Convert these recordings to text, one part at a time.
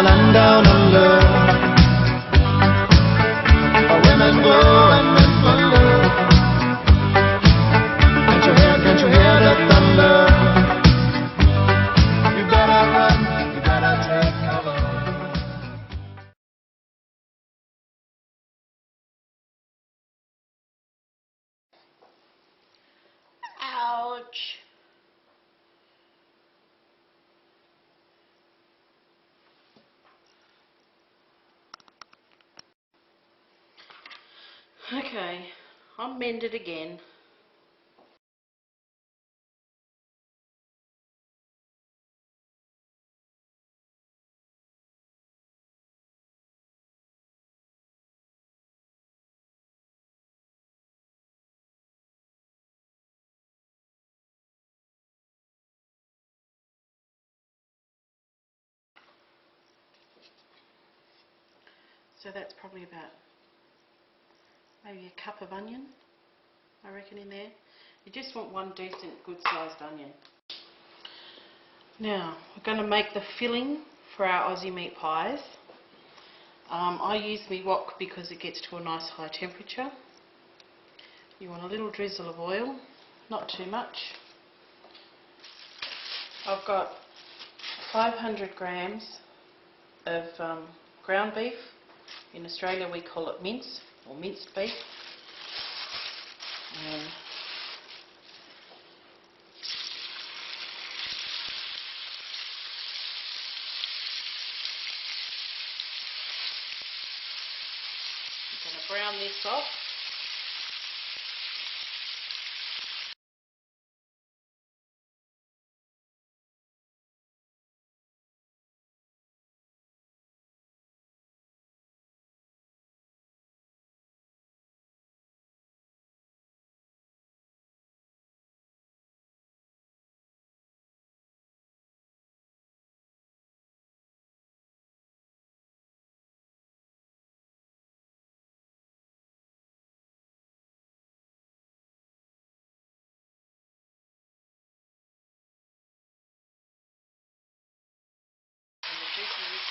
on and down under. Our women glow and men wonder. Can't you hear the thunder? You better run, you better take cover. Ouch. Okay, I'm mended again. So that's probably about maybe a cup of onion, I reckon, in there. You just want one decent, good sized onion. Now, we're going to make the filling for our Aussie meat pies. I use my wok because it gets to a nice high temperature. You want a little drizzle of oil, not too much. I've got 500 grams of ground beef. In Australia we call it mince, or minced beef. And I'm going to brown this off.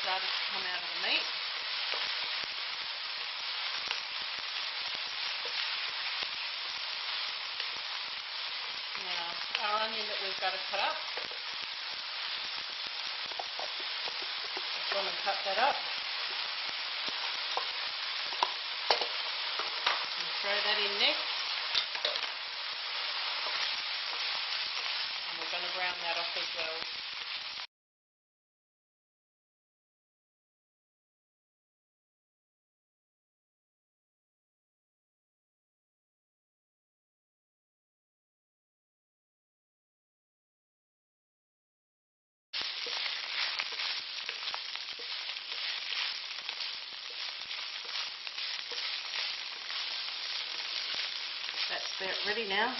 Started to come out of the meat. Now, our onion that we've got to cut up, I've gone and cut that up. And throw that in next. And we're going to brown that off as well. That's about ready now.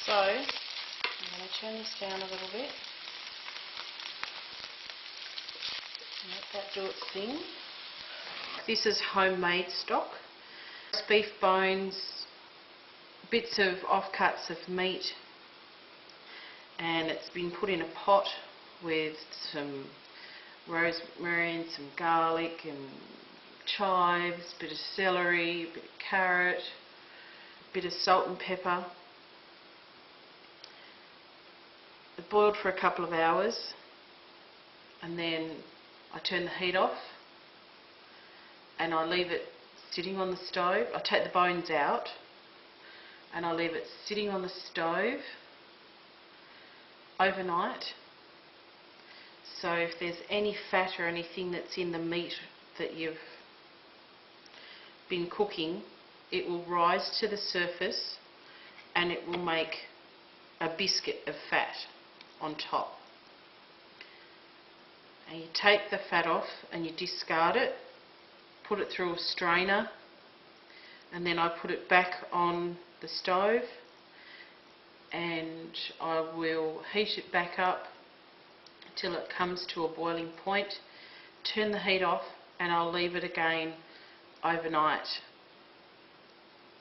So, I'm going to turn this down a little bit. Let that do its thing. This is homemade stock. Beef bones, bits of offcuts of meat, and it's been put in a pot with some rosemary and some garlic and chives, a bit of celery, a bit of carrot, a bit of salt and pepper. It boiled for a couple of hours, and then I turn the heat off and I leave it sitting on the stove. I take the bones out and I leave it sitting on the stove overnight. So if there's any fat or anything that's in the meat that you've been cooking, it will rise to the surface and it will make a biscuit of fat on top. And you take the fat off and you discard it, put it through a strainer, and then I put it back on the stove and I will heat it back up till it comes to a boiling point, turn the heat off, and I'll leave it again overnight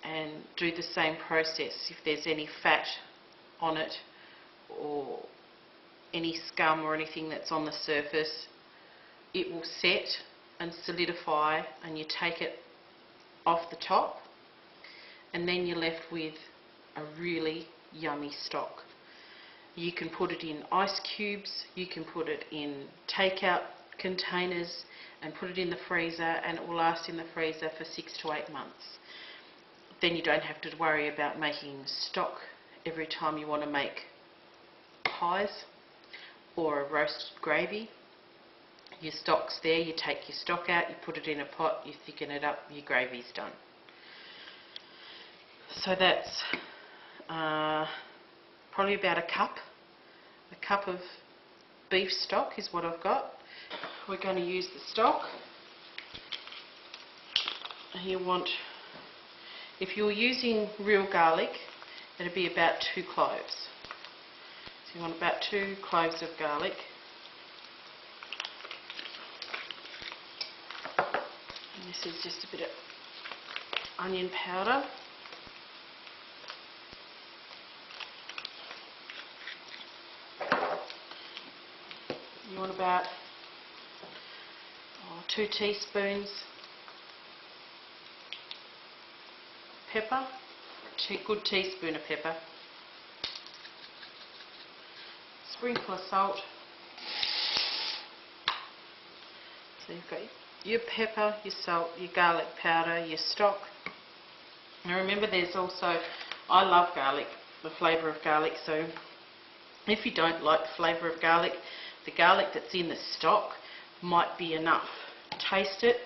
and do the same process if there's any fat on it or any scum or anything that's on the surface. It will set and solidify, and you take it off the top, and then you're left with a really yummy stock. You can put it in ice cubes, you can put it in takeout containers and put it in the freezer, and it will last in the freezer for 6 to 8 months. Then you don't have to worry about making stock every time you want to make pies or a roast gravy. Your stock's there, you take your stock out, you put it in a pot, you thicken it up, your gravy's done. So that's probably about a cup of beef stock is what I've got. We're going to use the stock. You want, if you're using real garlic, it'll be about 2 cloves. So you want about 2 cloves of garlic. And this is just a bit of onion powder. You want about 2 teaspoons pepper, a good teaspoon of pepper, sprinkle of salt. So you've got your pepper, your salt, your garlic powder, your stock. Now remember, there's also, I love garlic, the flavour of garlic, so if you don't like the flavour of garlic, the garlic that's in the stock might be enough. Taste it,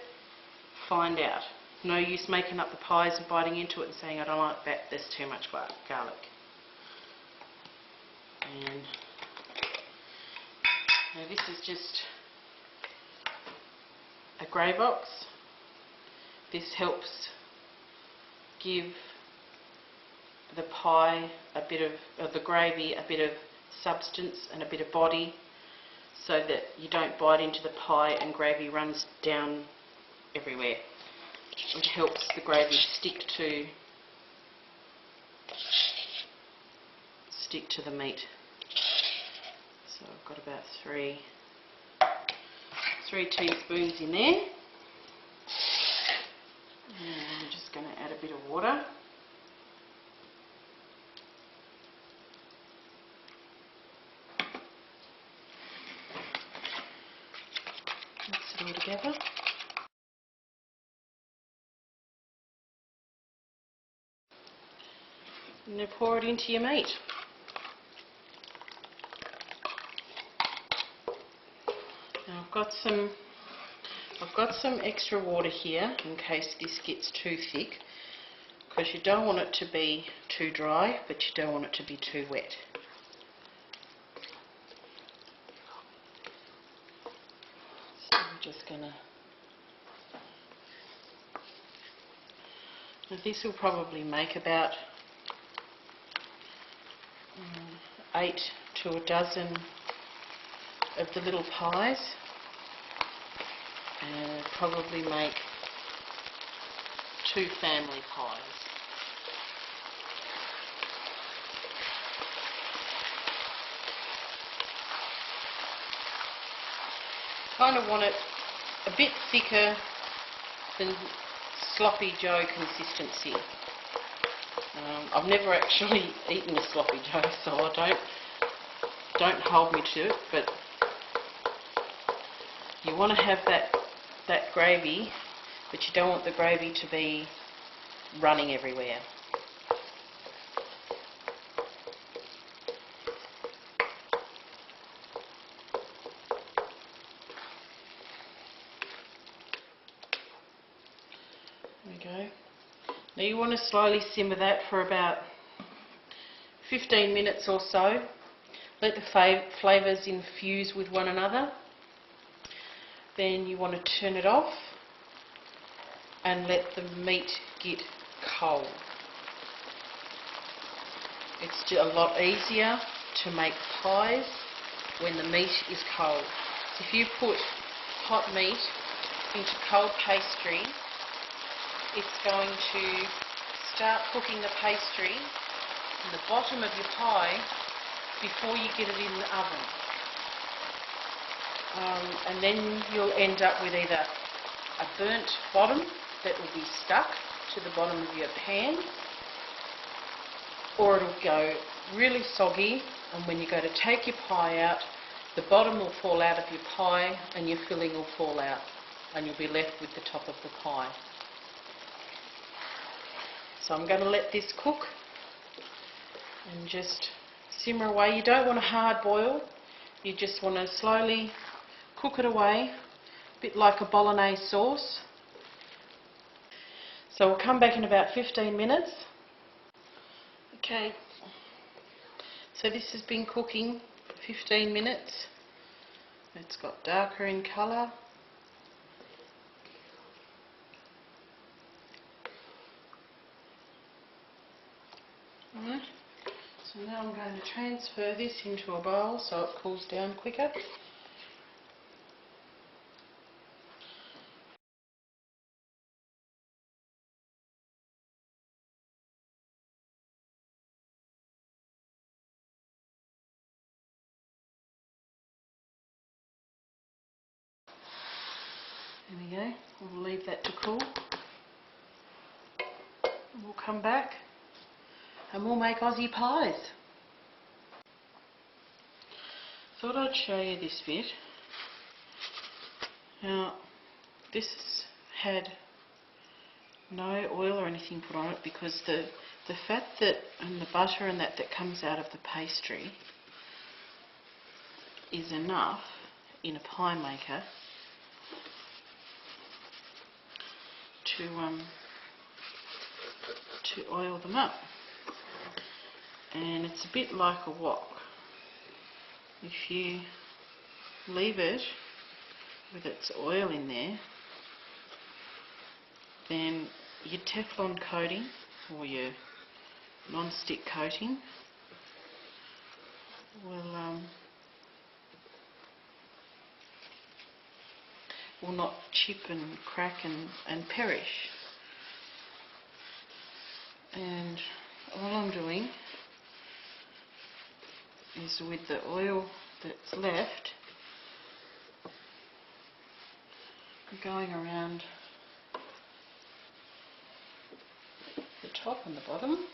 find out. No use making up the pies and biting into it and saying, I don't like that, there's too much garlic. And now this is just a grey box. This helps give the pie a bit of the gravy, a bit of substance and a bit of body, so that you don't bite into the pie and gravy runs down everywhere. It helps the gravy stick to the meat. So I've got about 3 teaspoons in there. And I'm just going to add a bit of water. Mix it all together. And then pour it into your meat. Now I've got some extra water here in case this gets too thick, because you don't want it to be too dry, but you don't want it to be too wet. So we're just gonna. Now this will probably make about 8 to a dozen of the little pies, and probably make 2 family pies. Kind of want it a bit thicker than sloppy Joe consistency. I've never actually eaten a sloppy Joe, so I don't hold me to it, but you want to have that gravy, but you don't want the gravy to be running everywhere. There we go. Now you want to slowly simmer that for about 15 minutes or so. Let the flavours infuse with one another. Then you want to turn it off and let the meat get cold. It's a lot easier to make pies when the meat is cold. If you put hot meat into cold pastry, it's going to start cooking the pastry in the bottom of your pie before you get it in the oven. and then you'll end up with either a burnt bottom that will be stuck to the bottom of your pan, or it'll go really soggy, and when you go to take your pie out, the bottom will fall out of your pie and your filling will fall out, and you'll be left with the top of the pie. So I'm going to let this cook and just simmer away. You don't want a hard boil, you just want to slowly cook it away, a bit like a bolognese sauce. So we'll come back in about 15 minutes. Okay, so this has been cooking for 15 minutes. It's got darker in colour. Right. So now I'm going to transfer this into a bowl so it cools down quicker. There we go. We'll leave that to cool. And we'll come back and we'll make Aussie pies. Thought I'd show you this bit. Now, this had no oil or anything put on it because the fat that and the butter and that comes out of the pastry is enough in a pie maker to oil them up. And it's a bit like a wok. If you leave it with its oil in there, then your Teflon coating or your non-stick coating will not chip and crack and perish. And all I'm doing is, with the oil that's left, going around the top and the bottom.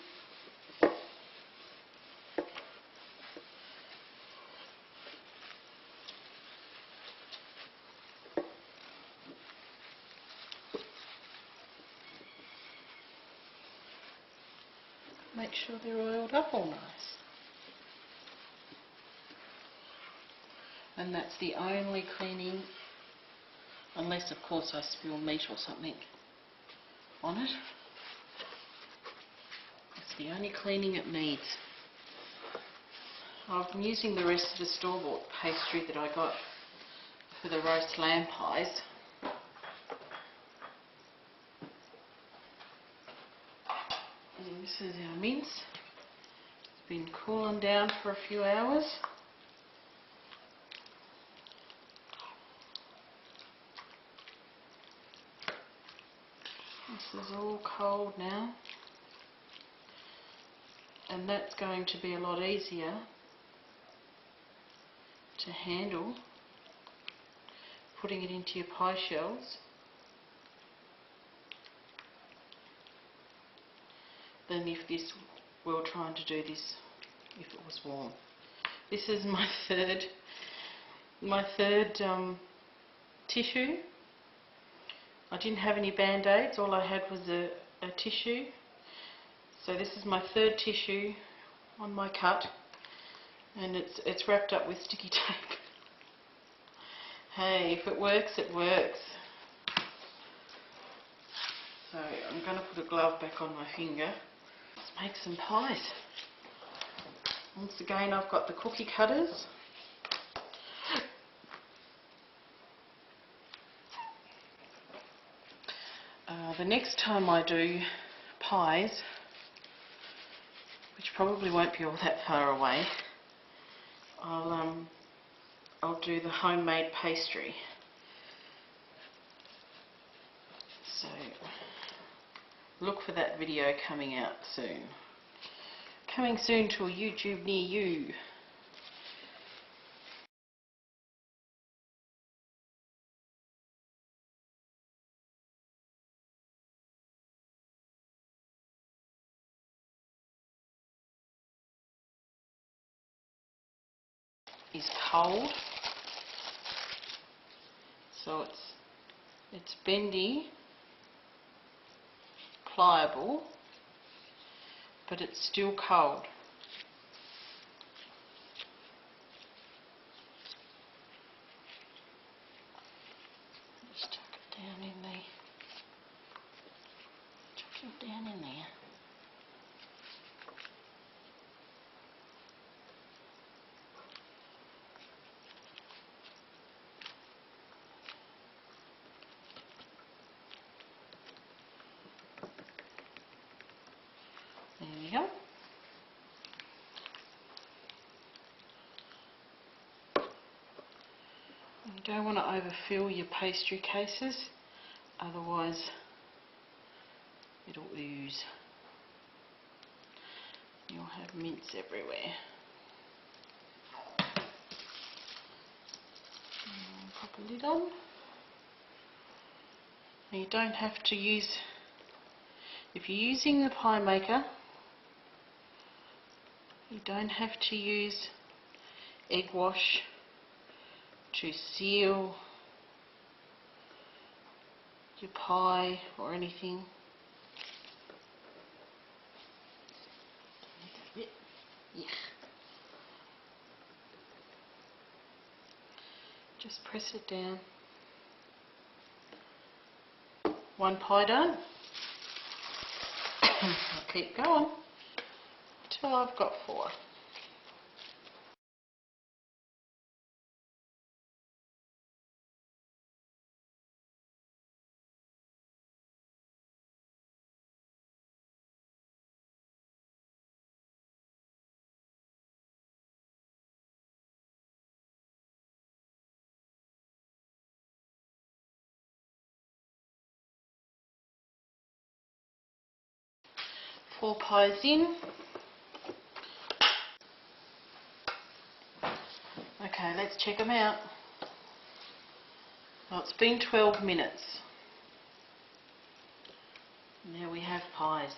Make sure they're oiled up all nice. And that's the only cleaning, unless of course I spill meat or something on it. It's the only cleaning it needs. I've been using the rest of the store-bought pastry that I got for the roast lamb pies. And this is our mince. It's been cooling down for a few hours. This is all cold now, and that's going to be a lot easier to handle putting it into your pie shells than if we were trying to do this if it was warm. This is my third tissue. I didn't have any band-aids, all I had was a tissue. So this is my third tissue on my cut, and it's wrapped up with sticky tape. Hey, if it works, it works. So I'm going to put a glove back on my finger. Let's make some pies. Once again, I've got the cookie cutters. The next time I do pies, which probably won't be all that far away, I'll do the homemade pastry. So look for that video coming out soon. Coming soon to a YouTube near you. is cold, so it's bendy, pliable, but it's still cold. Just chuck it down in there. Chuck it down in there. There we go. You don't want to overfill your pastry cases, otherwise it'll ooze. You'll have mince everywhere. Pop a lid on. Now you don't have to use, if you're using the pie maker, you don't have to use egg wash to seal your pie or anything. Yeah. Just press it down. One pie done. I'll keep going till I've got 4. Four pies in. Okay, let's check them out. Well, it's been 12 minutes. Now we have pies.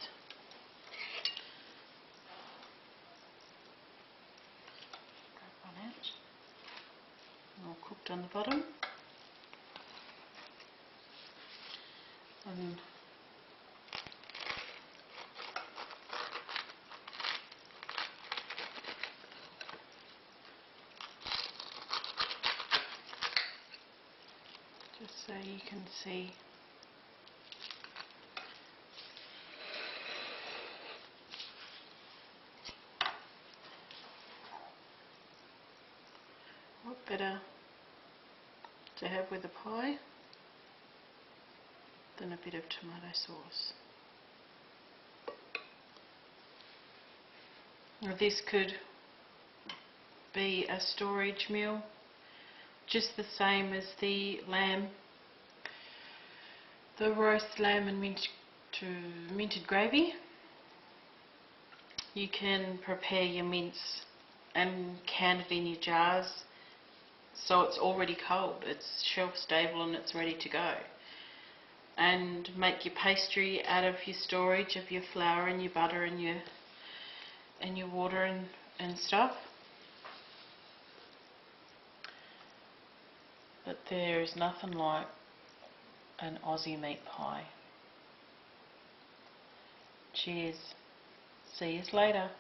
Grab one out. All cooked on the bottom. And just so you can see what better to have with a pie than a bit of tomato sauce. Now this could be a storage meal, just the same as the lamb, the roast lamb and minted gravy. You can prepare your mince and can it in your jars so it's already cold, it's shelf stable and it's ready to go. And make your pastry out of your storage of your flour and your butter and your water and stuff. But there is nothing like an Aussie meat pie. Cheers. See you later.